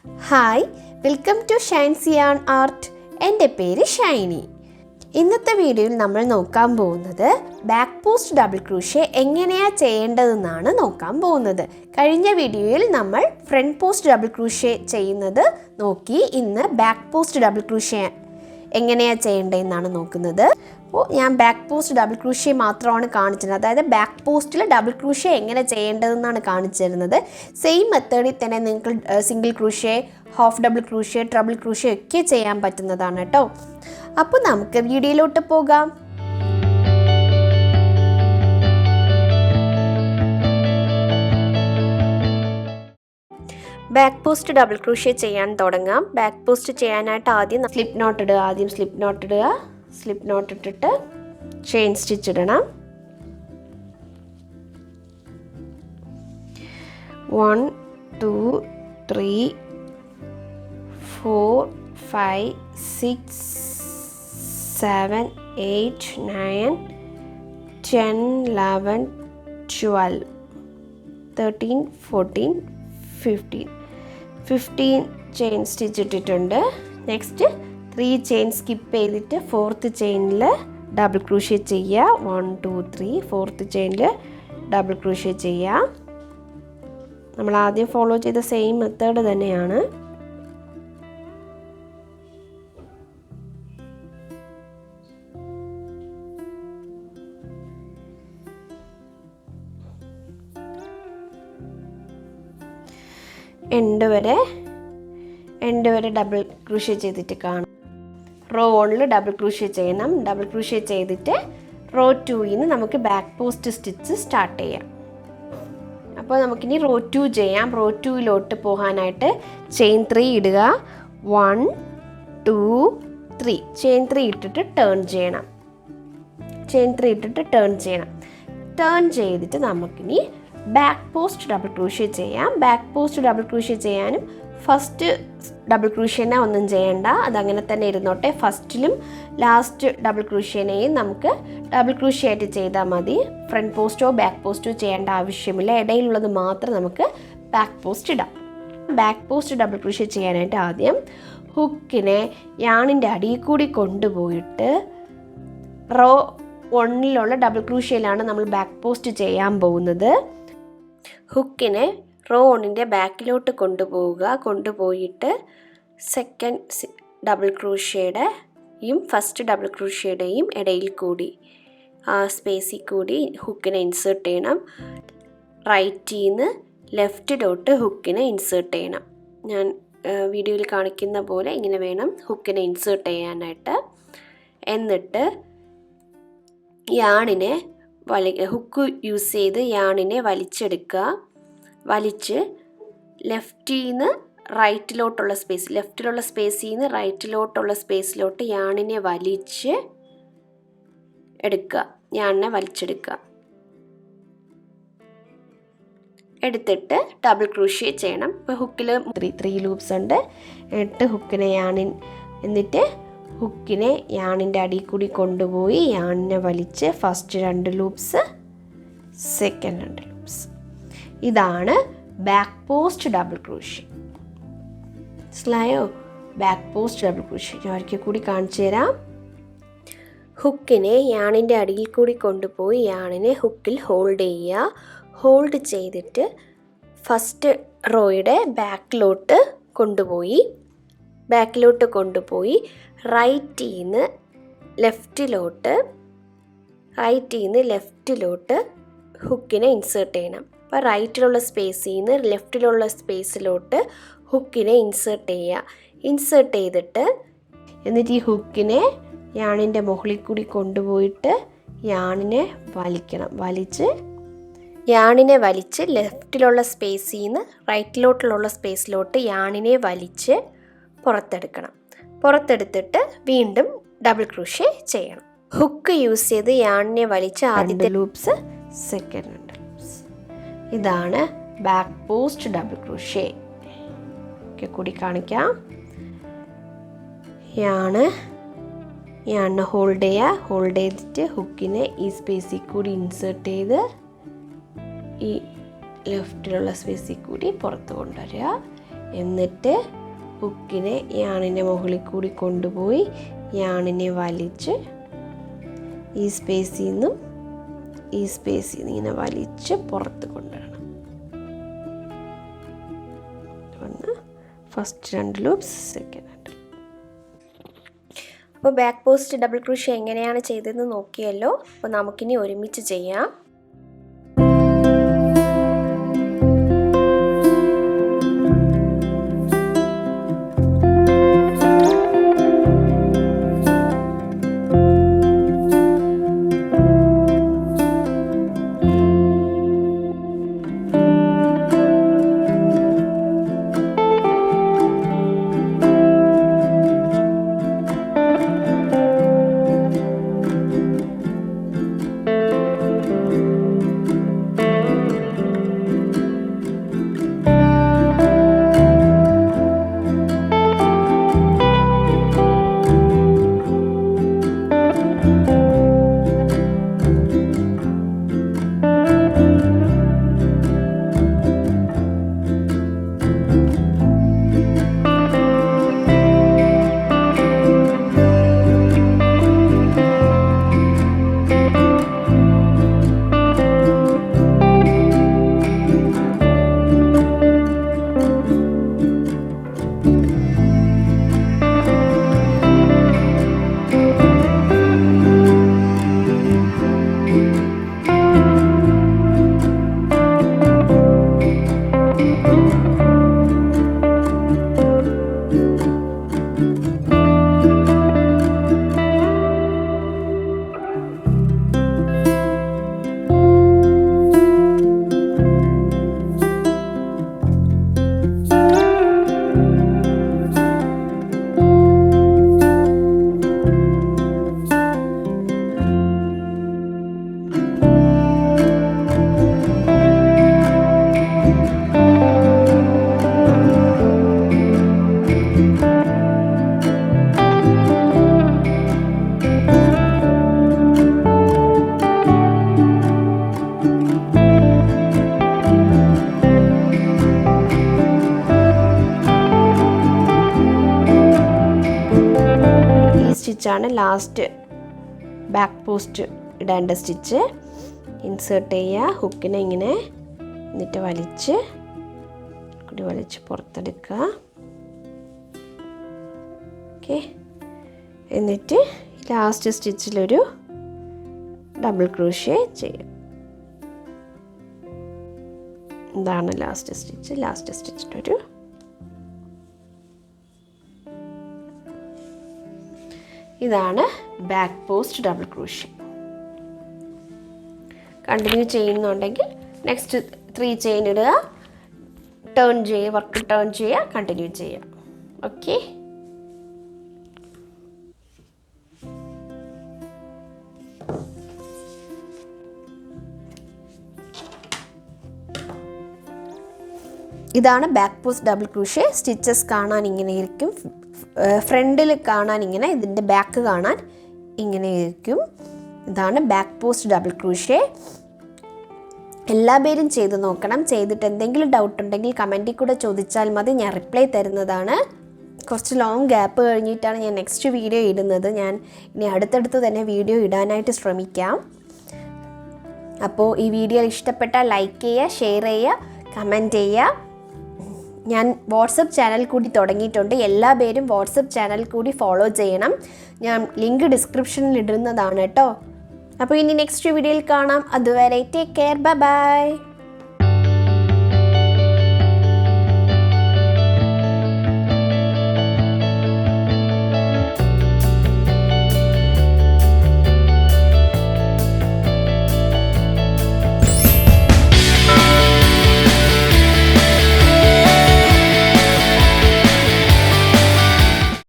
Hi, welcome to ShynzYarnArt. എൻ്റെ പേര് ഷൈനി. ഇന്നത്തെ വീഡിയോയിൽ നമ്മൾ നോക്കാൻ പോകുന്നത് ബാക്ക് പോസ്റ്റ് ഡബിൾ ക്രൂഷേ എങ്ങനെയാണ് ചെയ്യേണ്ടതെന്നാണ് നോക്കാൻ പോകുന്നത്. കഴിഞ്ഞ വീഡിയോയിൽ നമ്മൾ ഫ്രണ്ട് പോസ്റ്റ് ഡബിൾ ക്രൂഷേ ചെയ്യുന്നത് നോക്കി. ഇന്ന് ബാക്ക് പോസ്റ്റ് ഡബിൾ ക്രൂഷേ എങ്ങനെയാണ് ചെയ്യേണ്ടതെന്നാണ് നോക്കുന്നത്. അപ്പോൾ ഞാൻ ബാക്ക് പോസ്റ്റ് ഡബിൾ ക്രൂഷേ മാത്രമാണ് കാണിച്ചത്. അതായത് ബാക്ക് പോസ്റ്റിൽ ഡബിൾ ക്രൂഷേ എങ്ങനെ ചെയ്യേണ്ടതെന്നാണ് കാണിച്ചു തരുന്നത്. സെയിം മെത്തേഡിൽ തന്നെ നിങ്ങൾക്ക് സിംഗിൾ ക്രൂഷേ, ഹാഫ് ഡബിൾ ക്രൂഷേ, ട്രബിൾ ക്രൂഷേ ഒക്കെ ചെയ്യാൻ പറ്റുന്നതാണ് കേട്ടോ. അപ്പോൾ നമുക്ക് വീഡിയോയിലോട്ട് പോകാം. ബാക്ക് പോസ്റ്റ് ഡബിൾ ക്രൂഷേ ചെയ്യാൻ തുടങ്ങാം. ബാക്ക് പോസ്റ്റ് ചെയ്യാനായിട്ട് ആദ്യം സ്ലിപ്പ് നോട്ട് ഇടുക. സ്ലിപ്പ് നോട്ട് ഇട്ടിട്ട് ചെയിൻ സ്റ്റിച്ച് ഇടണം. 1 2 3 4 5 6 7 8 9 10 11 12 13 14 15 ചെയിൻ സ്റ്റിച്ച് ഇട്ടിട്ടുണ്ട്. നെക്സ്റ്റ് 3 ചെയിൻ സ്കിപ്പ് ചെയ്തിട്ട് 4th ചെയിനിൽ ഡബിൾ ക്രൂഷേ ചെയ്യുക. 1 2 3 4th ചെയിനിൽ ഡബിൾ ക്രൂഷേ ചെയ്യുക. നമ്മൾ ആദ്യം ഫോളോ ചെയ്ത സെയിം മെത്തേഡ് തന്നെയാണ്. എൻഡ് വരെ ഡബിൾ ക്രൂഷേ ചെയ്തിട്ട് കാണാം. റോ 1 ഡബിൾ ക്രൂഷേ ചെയ്യണം. ഡബിൾ ക്രൂഷേ ചെയ്തിട്ട് റോ 2 നമുക്ക് ബാക്ക് പോസ്റ്റ് സ്റ്റിച്ച് സ്റ്റാർട്ട് ചെയ്യാം. അപ്പോൾ നമുക്കിനി റോ 2 ചെയ്യാം. റോ 2 പോകാനായിട്ട് ചെയിൻ 3 ഇടുക. 1 2 3 ചെയിൻ 3 ഇട്ടിട്ട് ടേൺ ചെയ്യണം. ടേൺ ചെയ്തിട്ട് നമുക്കിനി ബാക്ക് പോസ്റ്റ് ഡബിൾ ക്രൂഷേ ചെയ്യാം. ബാക്ക് പോസ്റ്റ് ഡബിൾ ക്രൂഷേ ചെയ്യാനും ഫസ്റ്റ് ഡബിൾ ക്രൂഷേനെ ഒന്നും ചെയ്യണ്ട, അതങ്ങനെ തന്നെ ഇരുന്നോട്ടെ. ഫസ്റ്റിലും ലാസ്റ്റ് ഡബിൾ ക്രൂഷേനെയും നമുക്ക് ഡബിൾ ക്രൂഷേ ആയിട്ട് ചെയ്താൽ മതി. ഫ്രണ്ട് പോസ്റ്റോ ബാക്ക് പോസ്റ്റോ ചെയ്യേണ്ട ആവശ്യമില്ല. ഇടയിലുള്ളത് മാത്രം നമുക്ക് ബാക്ക് പോസ്റ്റ് ഇടാം. ബാക്ക് പോസ്റ്റ് ഡബിൾ ക്രൂഷേ ചെയ്യാനായിട്ട് ആദ്യം ഹുക്കിനെ യാണിൻ്റെ അടിയിൽ കൂടി കൊണ്ടുപോയിട്ട് റോ 1 ഡബിൾ ക്രൂഷേയിലാണ് നമ്മൾ ബാക്ക് പോസ്റ്റ് ചെയ്യാൻ പോകുന്നത്. ഹുക്കിനെ റോ 1 ബാക്കിലോട്ട് കൊണ്ടുപോയിട്ട് സെക്കൻഡ് ഡബിൾ ക്രൂഷേയുടെയും ഫസ്റ്റ് ഡബിൾ ക്രൂഷേയുടെയും ഇടയിൽ കൂടി ആ സ്പേസിൽ കൂടി ഹുക്കിനെ ഇൻസേർട്ട് ചെയ്യണം. റൈറ്റിൽ നിന്ന് ലെഫ്റ്റിലോട്ട് ഹുക്കിനെ ഇൻസേർട്ട് ചെയ്യണം. ഞാൻ വീഡിയോയിൽ കാണിക്കുന്ന പോലെ ഇങ്ങനെ വേണം ഹുക്കിനെ ഇൻസേർട്ട് ചെയ്യാനായിട്ട്. എന്നിട്ട് യാണിനെ ഹുക്ക് യൂസ് ചെയ്ത് യാണിനെ വലിച്ചെടുക്കുക. വലിച്ച് ലെഫ്റ്റിൽ നിന്ന് റൈറ്റിലോട്ടുള്ള ലെഫ്റ്റിലുള്ള സ്പേസിൽ നിന്ന് റൈറ്റിലോട്ടുള്ള സ്പേസിലോട്ട് യാണിനെ വലിച്ചെടുക്കുക. എടുത്തിട്ട് ഡബിൾ ക്രൂഷേ ചെയ്യണം. ഇപ്പോൾ ഹുക്കിൽ 3 ലൂപ്സ് ഉണ്ട്. എന്നിട്ട് ഹുക്കിനെ യാണിൻ്റെ അടിയിൽ കൂടി കൊണ്ടുപോയി യാണിനെ വലിച്ച് ഫസ്റ്റ് 2 ലൂപ്സ്, സെക്കൻഡ് 2 ലൂപ്സ്. ഇതാണ് ബാക്ക് പോസ്റ്റ് ഡബിൾ ക്രൂഷേ. മനസ്സിലായോ? ബാക്ക് പോസ്റ്റ് ഡബിൾ ക്രൂഷേ ഞാൻ ഒരിക്കൽ കൂടി കാണിച്ചു തരാം. ഹുക്കിനെ യാണിൻ്റെ അടിയിൽ കൂടി കൊണ്ടുപോയി യാണിനെ ഹുക്കിൽ ഹോൾഡ് ചെയ്യുക. ഹോൾഡ് ചെയ്തിട്ട് ഫസ്റ്റ് റോയുടെ ബാക്കിലോട്ട് കൊണ്ടുപോയി റൈറ്റിൽ നിന്ന് ലെഫ്റ്റിലോട്ട് ഹുക്കിനെ ഇൻസേർട്ട് ചെയ്യണം. അപ്പോൾ റൈറ്റിലുള്ള സ്പേസിൽ നിന്ന് ലെഫ്റ്റിലുള്ള സ്പേസിലോട്ട് ഹുക്കിനെ ഇൻസേർട്ട് ചെയ്തിട്ട് എന്നിട്ട് ഈ ഹുക്കിനെ യാണിൻ്റെ മുകളിൽ കൂടി കൊണ്ടുപോയിട്ട് യാണിനെ വലിച്ച് ലെഫ്റ്റിലുള്ള സ്പേസിൽ നിന്ന് റൈറ്റിലോട്ടുള്ള സ്പേസിലോട്ട് യാണിനെ വലിച്ച് പുറത്തെടുത്തിട്ട് വീണ്ടും ഡബിൾ ക്രൂഷേ ചെയ്യണം. ഹുക്ക് യൂസ് ചെയ്ത് യാണിനെ വലിച്ച് ആദ്യത്തെ ലൂപ്സ്, സെക്കൻഡ് 2 ലൂപ്സ്. ഇതാണ് ബാക്ക് പോസ്റ്റ് ഡബിൾ ക്രൂഷേ. ഒക്കെ കൂടി കാണിക്കാം. യാണിനെ ഹോൾഡ് ചെയ്തിട്ട് ഹുക്കിനെ ഈ സ്പേസിൽ കൂടി ഇൻസേർട്ട് ചെയ്ത് ഈ ലെഫ്റ്റിലുള്ള സ്പേസിൽ കൂടി പുറത്ത് കൊണ്ടുവരിക. എന്നിട്ട് ഹുക്കിനെ യാണിൻ്റെ മുകളിൽ കൂടി കൊണ്ടുപോയി യാണിനെ വലിച്ച് ഈ സ്പേസിൽ നിന്നും ഈ സ്പേസിൽ നിന്ന് ഇങ്ങനെ വലിച്ച് പുറത്ത് കൊണ്ടുവരണം. First 2 loops, second 2. അപ്പോൾ ബാക്ക് പോസ്റ്റ് ഡബിൾ ക്രോഷേ എങ്ങനെയാണ് ചെയ്തതെന്ന് നോക്കിയല്ലോ. അപ്പോൾ നമുക്കിനി ഒരുമിച്ച് ചെയ്യാം. സ്റ്റിച്ചാണ് ലാസ്റ്റ് ബാക്ക് പോസ്റ്റ് ഇടേണ്ട സ്റ്റിച്ച്. ഇൻസേർട്ട് ചെയ്യുക, ഹുക്കിനെ ഇങ്ങനെ, എന്നിട്ട് വലിച്ച് പുറത്തെടുക്കുക. ഓക്കെ, എന്നിട്ട് ലാസ്റ്റ് സ്റ്റിച്ചിലൊരു ഡബിൾ ക്രോഷേ ചെയ്യും. ഇതാണ് ലാസ്റ്റ് സ്റ്റിച്ചിലൊരു ഇതാണ് back post double crochet. Continue ചെയ്യുന്നുണ്ടെങ്കിൽ നെക്സ്റ്റ് 3 ചെയിൻ ഇടുക, ടേൺ ചെയ്യുക, വർക്ക് ടേൺ ചെയ്യുക, കണ്ടിന്യൂ ചെയ്യുക. ഓക്കെ, ഇതാണ് back post double crochet. Stitches കാണാൻ ഇങ്ങനെ ഇരിക്കും, ഫ്രണ്ടിൽ കാണാൻ ഇങ്ങനെ, ഇതിൻ്റെ ബാക്ക് കാണാൻ ഇങ്ങനെ ഇരിക്കും. ഇതാണ് ബാക്ക് പോസ്റ്റ് ഡബിൾ ക്രോഷേ. എല്ലാ പേരും ചെയ്ത് നോക്കണം. ചെയ്തിട്ട് എന്തെങ്കിലും ഡൗട്ട് ഉണ്ടെങ്കിൽ കമൻറ്റിൽ കൂടെ ചോദിച്ചാൽ മതി, ഞാൻ റിപ്ലൈ തരുന്നതാണ്. കുറച്ച് ലോങ് ഗ്യാപ്പ് കഴിഞ്ഞിട്ടാണ് ഞാൻ നെക്സ്റ്റ് വീഡിയോ ഇടുന്നത്. ഞാൻ ഇനി അടുത്തടുത്ത് തന്നെ വീഡിയോ ഇടാനായിട്ട് ശ്രമിക്കാം. അപ്പോൾ ഈ വീഡിയോ ഇഷ്ടപ്പെട്ടാൽ ലൈക്ക് ചെയ്യുക, ഷെയർ ചെയ്യുക, കമൻറ്റ് ചെയ്യുക. ഞാൻ വാട്സപ്പ് ചാനൽ കൂടി തുടങ്ങിയിട്ടുണ്ട്. എല്ലാ പേരും വാട്സപ്പ് ചാനൽ കൂടി ഫോളോ ചെയ്യണം. ഞാൻ ലിങ്ക് ഡിസ്ക്രിപ്ഷനിൽ ഇടുന്നതാണ് കേട്ടോ. അപ്പോൾ ഇനി നെക്സ്റ്റ് വീഡിയോയിൽ കാണാം. അതുവരെ ടേക്ക് കെയർ, ബൈ ബൈ.